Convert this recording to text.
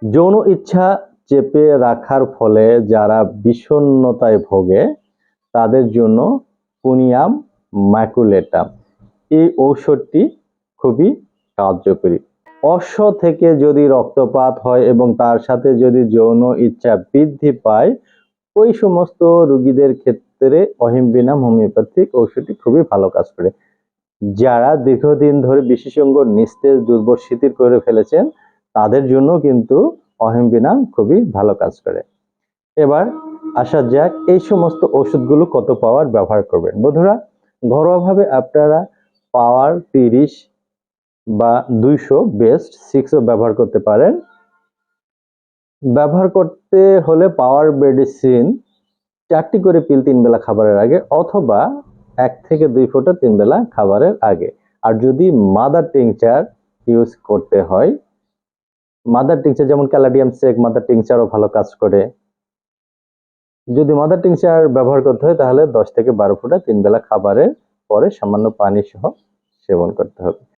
যৌন ইচ্ছা চেপে রাখার ফলে যারা বিষণ্ণতায় ভোগে তাদের জন্য পুনিয়াম ম্যাকুলেটাম এই ঔষধটি খুবই কার্যকরী। অশ্ব থেকে যদি রক্তপাত হয় এবং তার সাথে যদি যৌন ইচ্ছা বৃদ্ধি পায় ওই সমস্ত রোগীদের ক্ষেত্রে অহিম্বিনাম হোমিওপ্যাথিক ঔষধটি খুবই ভালো কাজ করে। যারা দীর্ঘদিন ধরে বিশেষজ্ঞ নিস্তেজ দুর্বল শিথিল করে ফেলেছেন তাদের জন্য কিন্তু অহিম্বিনাম খুবই ভালো কাজ করে। এবার আসা যাক এই সমস্ত ওষুধগুলো কত পাওয়ার ব্যবহার করবেন। বন্ধুরা, ঘরোয়াভাবে আপনারা পাওয়ার 30 বা 200 বেস্ট 6ও ব্যবহার করতে পারেন। ব্যবহার করতে হলে পাওয়ার মেডিসিন 4টি করে পিল 3 বেলা খাবারের আগে অথবা 1 থেকে 2 ফোঁটা 3 বেলা খাবারের আগে। আর যদি মাদার টিংচার ইউজ করতে হয়, মাদার টিংচার যেমন ক্যালাডিয়াম সেক মাদার টিংচারও ভালো কাজ করে। যদি মাদার টিংচার ব্যবহার করতে হয় তাহলে 10 থেকে 12 ফোঁটা 3 বেলা খাবারের পরে সামান্য পানি সহ সেবন করতে হবে।